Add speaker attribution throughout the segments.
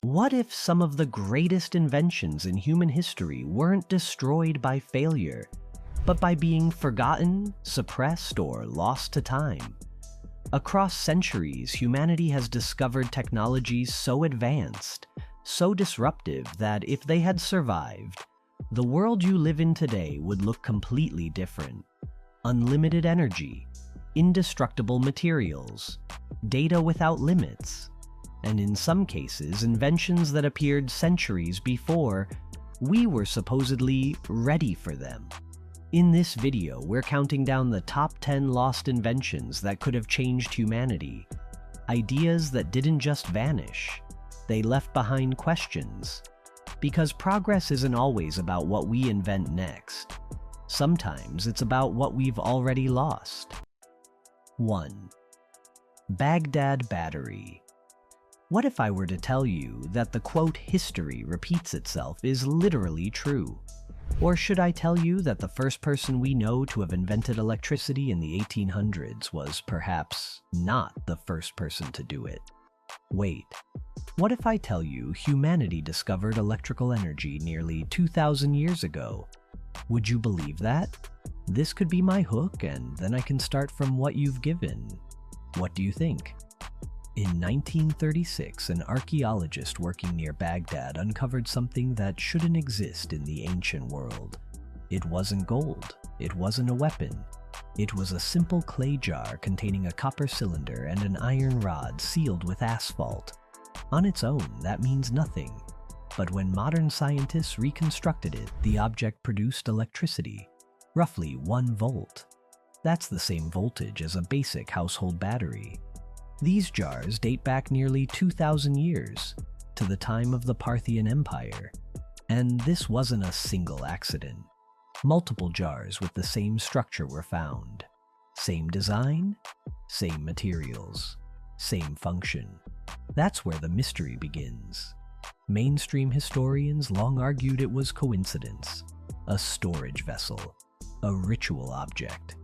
Speaker 1: What if some of the greatest inventions in human history weren't destroyed by failure, but by being forgotten, suppressed, or lost to time? Across centuries, humanity has discovered technologies so advanced, so disruptive that if they had survived, the world you live in today would look completely different. Unlimited energy, indestructible materials, data without limits, and in some cases, inventions that appeared centuries before we were supposedly ready for them. In this video, we're counting down the top 10 lost inventions that could have changed humanity. Ideas that didn't just vanish, they left behind questions. Because progress isn't always about what we invent next. Sometimes it's about what we've already lost. 1. Baghdad Battery. What if I were to tell you that the quote, "history repeats itself" is literally true? Or should I tell you that the first person we know to have invented electricity in the 1800s was perhaps not the first person to do it? Wait, what if I tell you humanity discovered electrical energy nearly 2,000 years ago? Would you believe that? This could be my hook, and then I can start from what you've given. What do you think? In 1936, an archaeologist working near Baghdad uncovered something that shouldn't exist in the ancient world. It wasn't gold. It wasn't a weapon. It was a simple clay jar containing a copper cylinder and an iron rod sealed with asphalt. On its own, that means nothing. But when modern scientists reconstructed it, the object produced electricity, roughly 1 volt. That's the same voltage as a basic household battery. These jars date back nearly 2,000 years, to the time of the Parthian Empire. And this wasn't a single accident. Multiple jars with the same structure were found. Same design, same materials, same function. That's where the mystery begins. Mainstream historians long argued it was coincidence, a storage vessel, a ritual object.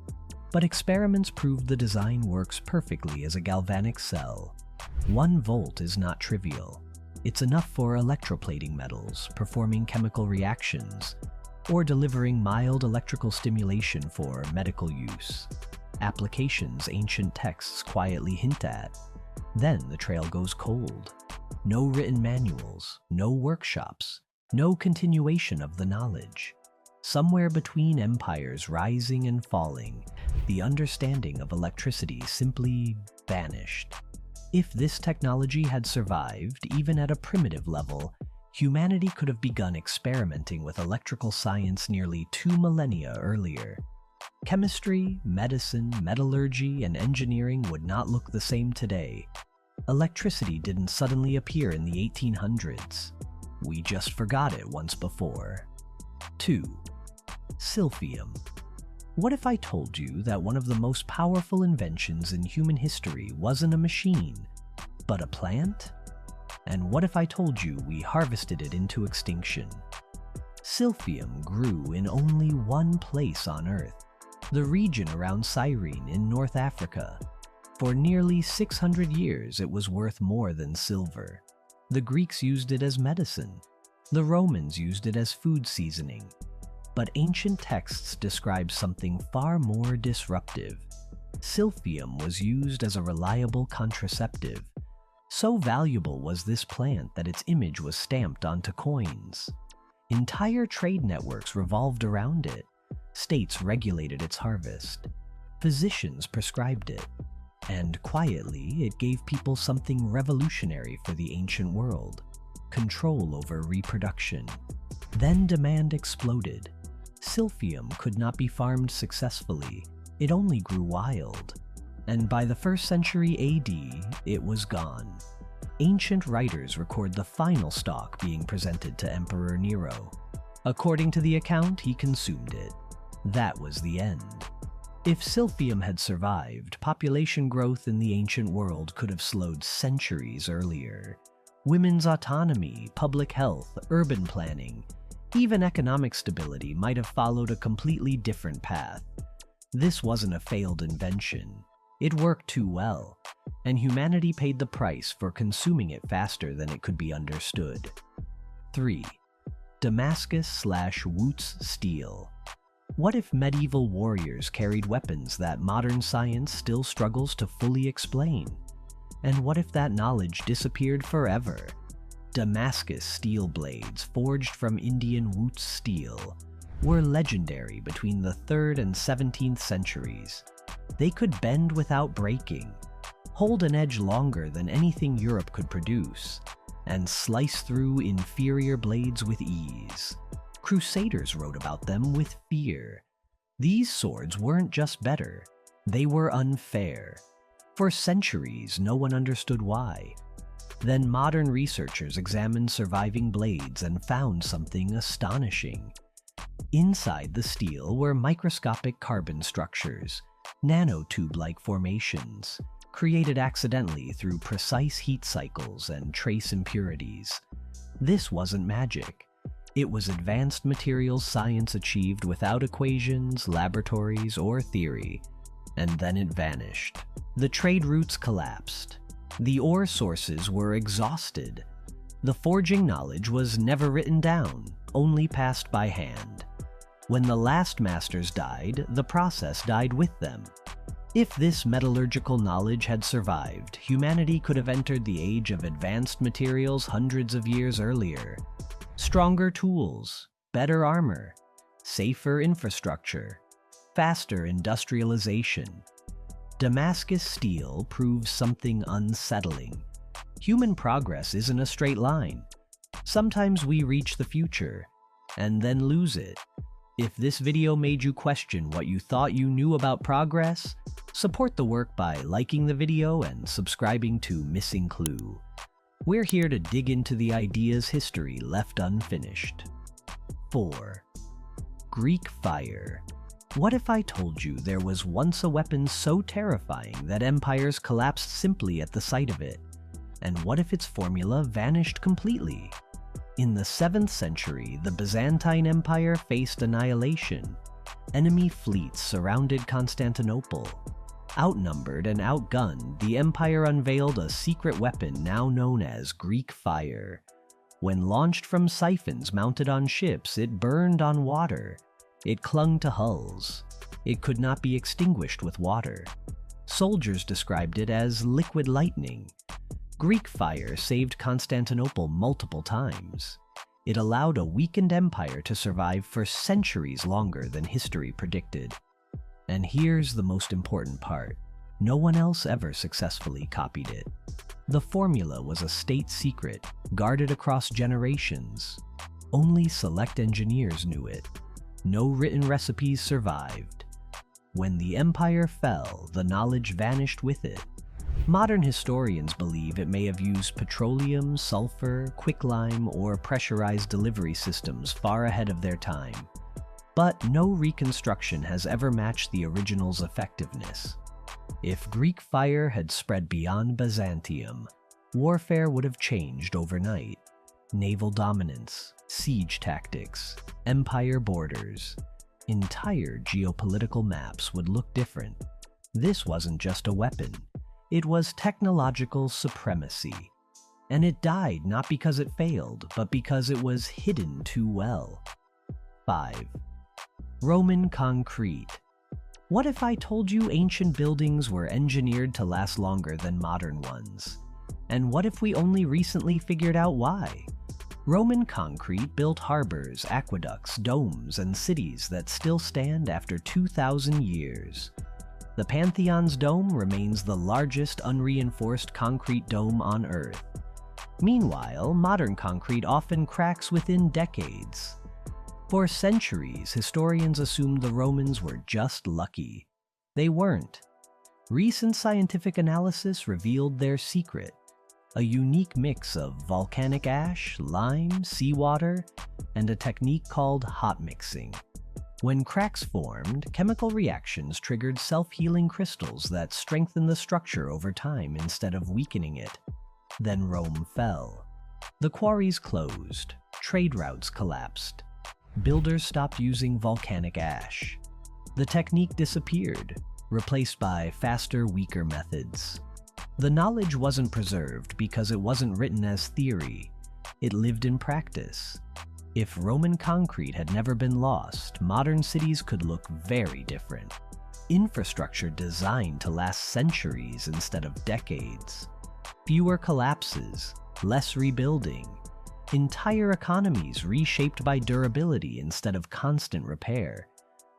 Speaker 1: But experiments proved the design works perfectly as a galvanic cell. 1 volt is not trivial. It's enough for electroplating metals, performing chemical reactions, or delivering mild electrical stimulation for medical use. Applications ancient texts quietly hint at. Then the trail goes cold. No written manuals, no workshops, no continuation of the knowledge. Somewhere between empires rising and falling, the understanding of electricity simply vanished. If this technology had survived, even at a primitive level, humanity could have begun experimenting with electrical science nearly 2 millennia earlier. Chemistry, medicine, metallurgy, and engineering would not look the same today. Electricity didn't suddenly appear in the 1800s. We just forgot it once before. 2. Silphium. What if I told you that one of the most powerful inventions in human history wasn't a machine, but a plant? And what if I told you we harvested it into extinction? Silphium grew in only one place on Earth, the region around Cyrene in North Africa. For nearly 600 years, it was worth more than silver. The Greeks used it as medicine. The Romans used it as food seasoning. But ancient texts describe something far more disruptive. Silphium was used as a reliable contraceptive. So valuable was this plant that its image was stamped onto coins. Entire trade networks revolved around it. States regulated its harvest. Physicians prescribed it. And quietly, it gave people something revolutionary for the ancient world: control over reproduction. Then demand exploded. Silphium could not be farmed successfully. It only grew wild. And by the 1st century AD, it was gone. Ancient writers record the final stalk being presented to Emperor Nero. According to the account, he consumed it. That was the end. If silphium had survived, population growth in the ancient world could have slowed centuries earlier. Women's autonomy, public health, urban planning, even economic stability might have followed a completely different path. This wasn't a failed invention. It worked too well, and humanity paid the price for consuming it faster than it could be understood. 3. Damascus/Wootz steel. What if medieval warriors carried weapons that modern science still struggles to fully explain? And what if that knowledge disappeared forever? Damascus steel blades, forged from Indian Wootz steel, were legendary between the 3rd and 17th centuries. They could bend without breaking, hold an edge longer than anything Europe could produce, and slice through inferior blades with ease. Crusaders wrote about them with fear. These swords weren't just better, they were unfair. For centuries, no one understood why. Then modern researchers examined surviving blades and found something astonishing. Inside the steel were microscopic carbon structures, nanotube-like formations, created accidentally through precise heat cycles and trace impurities. This wasn't magic. It was advanced materials science achieved without equations, laboratories, or theory. And then it vanished. The trade routes collapsed. The ore sources were exhausted. The forging knowledge was never written down, only passed by hand. When the last masters died, the process died with them. If this metallurgical knowledge had survived, humanity could have entered the age of advanced materials hundreds of years earlier. Stronger tools, better armor, safer infrastructure, faster industrialization. Damascus steel proves something unsettling. Human progress isn't a straight line. Sometimes we reach the future, and then lose it. If this video made you question what you thought you knew about progress, support the work by liking the video and subscribing to Missing Clue. We're here to dig into the ideas history left unfinished. 4. Greek fire. What if I told you there was once a weapon so terrifying that empires collapsed simply at the sight of it? And what if its formula vanished completely? In the 7th century, the Byzantine Empire faced annihilation. Enemy fleets surrounded Constantinople. Outnumbered and outgunned, the empire unveiled a secret weapon now known as Greek fire. When launched from siphons mounted on ships, it burned on water. It clung to hulls. It could not be extinguished with water. Soldiers described it as liquid lightning. Greek fire saved Constantinople multiple times. It allowed a weakened empire to survive for centuries longer than history predicted. And here's the most important part. No one else ever successfully copied it. The formula was a state secret, guarded across generations. Only select engineers knew it. No written recipes survived. When the empire fell, the knowledge vanished with it. Modern historians believe it may have used petroleum, sulfur, quicklime, or pressurized delivery systems far ahead of their time. But no reconstruction has ever matched the original's effectiveness. If Greek fire had spread beyond Byzantium, warfare would have changed overnight. Naval dominance, siege tactics, empire borders, entire geopolitical maps would look different. This wasn't just a weapon. It was technological supremacy. And it died not because it failed, but because it was hidden too well. 5. Roman concrete. What if I told you ancient buildings were engineered to last longer than modern ones? And what if we only recently figured out why? Roman concrete built harbors, aqueducts, domes, and cities that still stand after 2,000 years. The Pantheon's dome remains the largest unreinforced concrete dome on Earth. Meanwhile, modern concrete often cracks within decades. For centuries, historians assumed the Romans were just lucky. They weren't. Recent scientific analysis revealed their secret: a unique mix of volcanic ash, lime, seawater, and a technique called hot mixing. When cracks formed, chemical reactions triggered self-healing crystals that strengthened the structure over time instead of weakening it. Then Rome fell. The quarries closed, trade routes collapsed. Builders stopped using volcanic ash. The technique disappeared. replaced by faster, weaker methods. The knowledge wasn't preserved because it wasn't written as theory. It lived in practice. If Roman concrete had never been lost, modern cities could look very different. Infrastructure designed to last centuries instead of decades. Fewer collapses, less rebuilding. Entire economies reshaped by durability instead of constant repair.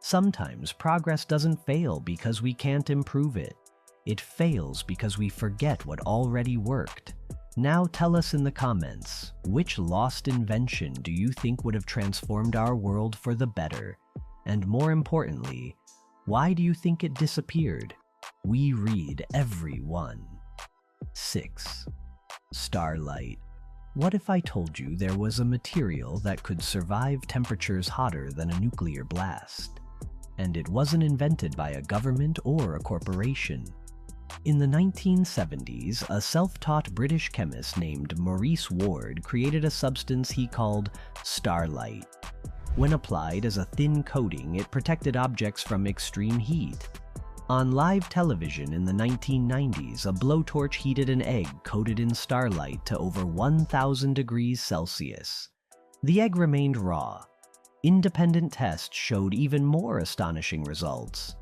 Speaker 1: Sometimes progress doesn't fail because we can't improve it. It fails because we forget what already worked. Now tell us in the comments, which lost invention do you think would have transformed our world for the better? And more importantly, why do you think it disappeared? We read every one. 6. Starlight. What if I told you there was a material that could survive temperatures hotter than a nuclear blast? And it wasn't invented by a government or a corporation. In the 1970s, a self-taught British chemist named Maurice Ward created a substance he called starlight. When applied as a thin coating, it protected objects from extreme heat. On live television in the 1990s, a blowtorch heated an egg coated in starlight to over 1,000 degrees Celsius. The egg remained raw. Independent tests showed even more astonishing results.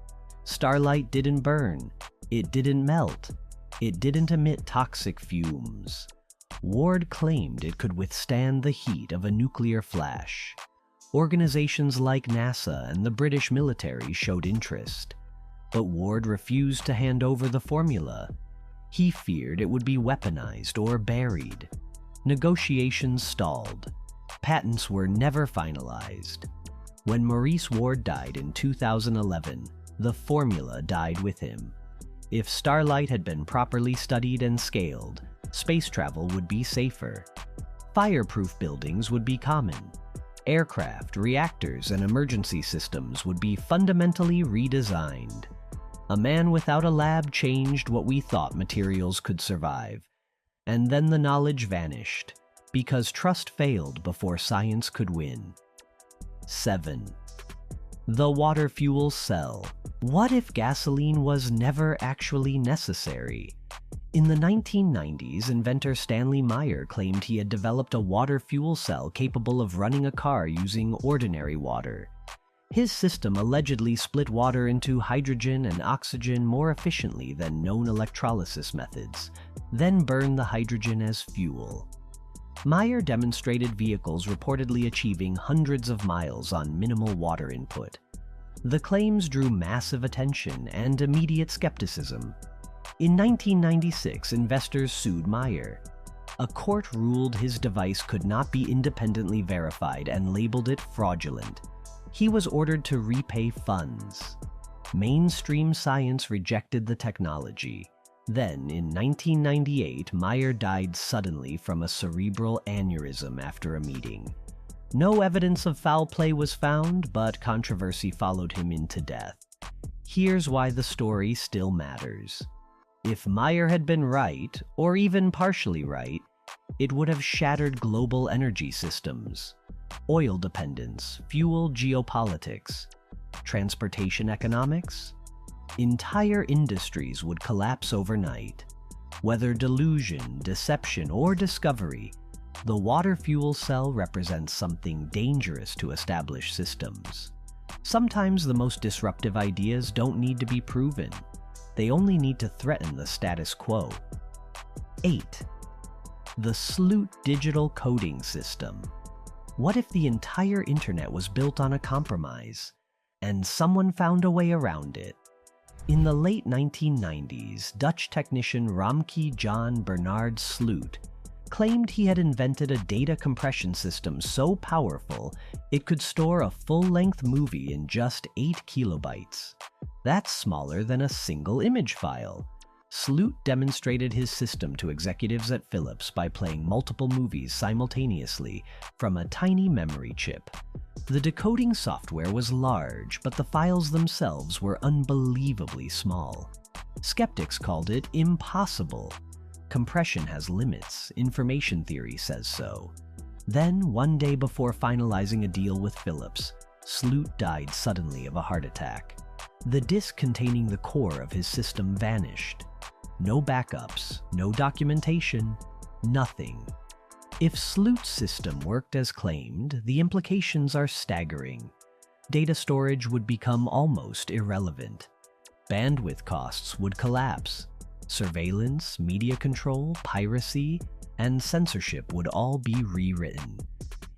Speaker 1: Starlight didn't burn. It didn't melt. It didn't emit toxic fumes. Ward claimed it could withstand the heat of a nuclear flash. Organizations like NASA and the British military showed interest. But Ward refused to hand over the formula. He feared it would be weaponized or buried. Negotiations stalled. Patents were never finalized. When Maurice Ward died in 2011, the formula died with him. If starlight had been properly studied and scaled, space travel would be safer. Fireproof buildings would be common. Aircraft, reactors, and emergency systems would be fundamentally redesigned. A man without a lab changed what we thought materials could survive. And then the knowledge vanished, because trust failed before science could win. 7. The water fuel cell. What if gasoline was never actually necessary? In the 1990s, inventor Stanley Meyer claimed he had developed a water fuel cell capable of running a car using ordinary water. His system allegedly split water into hydrogen and oxygen more efficiently than known electrolysis methods, then burned the hydrogen as fuel. Meyer demonstrated vehicles reportedly achieving hundreds of miles on minimal water input. The claims drew massive attention and immediate skepticism. In 1996, investors sued Meyer. A court ruled his device could not be independently verified and labeled it fraudulent. He was ordered to repay funds. Mainstream science rejected the technology. Then, in 1998, Meyer died suddenly from a cerebral aneurysm after a meeting. No evidence of foul play was found, but controversy followed him into death. Here's why the story still matters. If Meyer had been right, or even partially right, it would have shattered global energy systems. Oil dependence, fuel geopolitics, transportation economics. Entire industries would collapse overnight. Whether delusion, deception, or discovery, the water fuel cell represents something dangerous to established systems. Sometimes the most disruptive ideas don't need to be proven. They only need to threaten the status quo. 8. The Sloot digital coding system. What if the entire internet was built on a compromise, and someone found a way around it? In the late 1990s, Dutch technician Ramke Jan Bernard Sloot claimed he had invented a data compression system so powerful it could store a full-length movie in just 8 kilobytes. That's smaller than a single image file. Sloot demonstrated his system to executives at Philips by playing multiple movies simultaneously from a tiny memory chip. The decoding software was large, but the files themselves were unbelievably small. Skeptics called it impossible. Compression has limits, information theory says so. Then, one day before finalizing a deal with Philips, Sloot died suddenly of a heart attack. The disk containing the core of his system vanished. No backups, no documentation, nothing. If Sloot's system worked as claimed, the implications are staggering. Data storage would become almost irrelevant. Bandwidth costs would collapse. Surveillance, media control, piracy, and censorship would all be rewritten.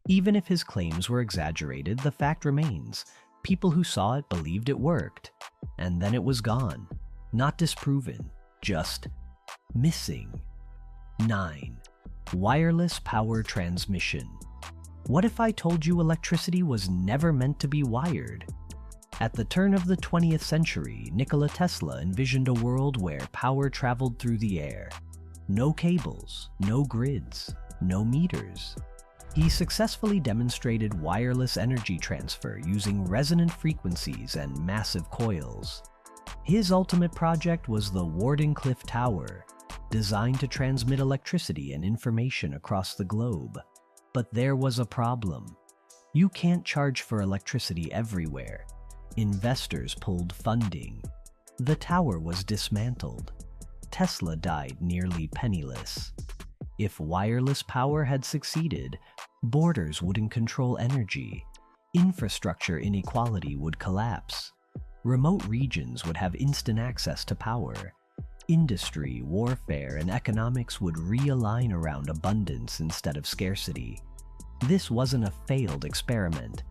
Speaker 1: Even if his claims were exaggerated, the fact remains. People who saw it believed it worked. And then it was gone. Not disproven, just missing. 9. Wireless power transmission. What if I told you electricity was never meant to be wired? At the turn of the 20th century, Nikola Tesla envisioned a world where power traveled through the air. No cables, no grids, no meters. He successfully demonstrated wireless energy transfer using resonant frequencies and massive coils. His ultimate project was the Wardenclyffe Tower, designed to transmit electricity and information across the globe. But there was a problem. You can't charge for electricity everywhere. Investors pulled funding. The tower was dismantled. Tesla died nearly penniless. If wireless power had succeeded, borders wouldn't control energy. Infrastructure inequality would collapse. Remote regions would have instant access to power. Industry, warfare, and economics would realign around abundance instead of scarcity. This wasn't a failed experiment.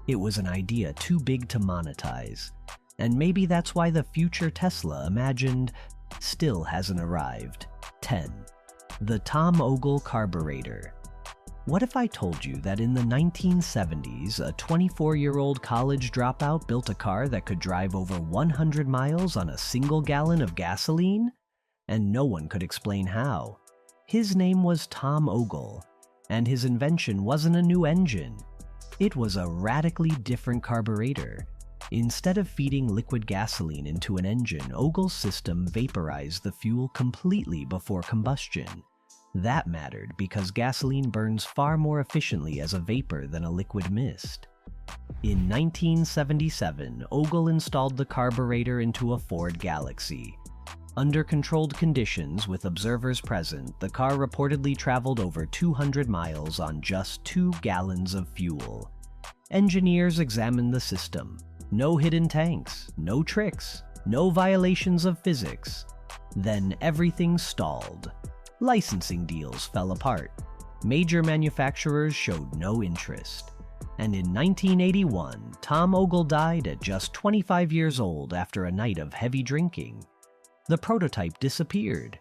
Speaker 1: It was an idea too big to monetize. And maybe that's why the future Tesla imagined still hasn't arrived. 10. The Tom Ogle carburetor. What if I told you that in the 1970s, a 24-year-old college dropout built a car that could drive over 100 miles on a single gallon of gasoline? And no one could explain how. His name was Tom Ogle, and his invention wasn't a new engine. It was a radically different carburetor. Instead of feeding liquid gasoline into an engine, Ogle's system vaporized the fuel completely before combustion. That mattered because gasoline burns far more efficiently as a vapor than a liquid mist. In 1977, Ogle installed the carburetor into a Ford Galaxy. Under controlled conditions with observers present, the car reportedly traveled over 200 miles on just 2 gallons of fuel. Engineers examined the system. No hidden tanks, no tricks, no violations of physics. Then everything stalled. Licensing deals fell apart. Major manufacturers showed no interest. And in 1981, Tom Ogle died at just 25 years old after a night of heavy drinking. The prototype disappeared.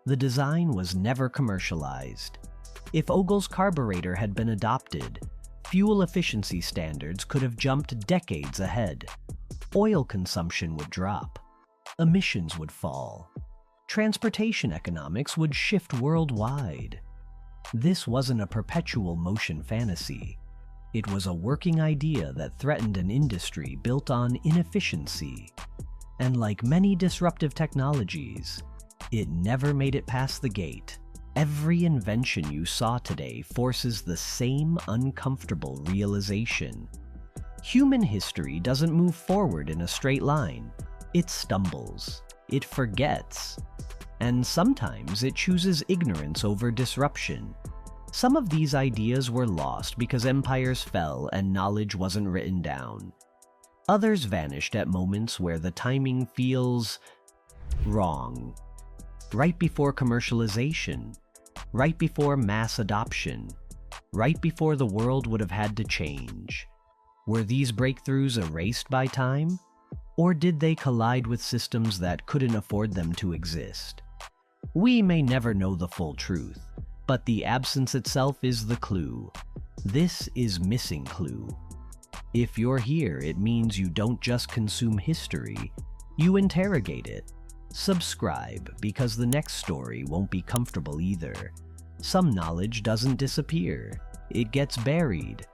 Speaker 1: The design was never commercialized. If Ogle's carburetor had been adopted, fuel efficiency standards could have jumped decades ahead. Oil consumption would drop. Emissions would fall. Transportation economics would shift worldwide. This wasn't a perpetual motion fantasy. It was a working idea that threatened an industry built on inefficiency. And like many disruptive technologies, it never made it past the gate. Every invention you saw today forces the same uncomfortable realization. Human history doesn't move forward in a straight line. It stumbles. It forgets. And sometimes it chooses ignorance over disruption. Some of these ideas were lost because empires fell and knowledge wasn't written down. Others vanished at moments where the timing feels wrong. Right before commercialization, right before mass adoption, right before the world would have had to change. Were these breakthroughs erased by time? Or did they collide with systems that couldn't afford them to exist? We may never know the full truth, but the absence itself is the clue. This is Missing Clue. If you're here, it means you don't just consume history, you interrogate it. Subscribe, because the next story won't be comfortable either. Some knowledge doesn't disappear. It gets buried.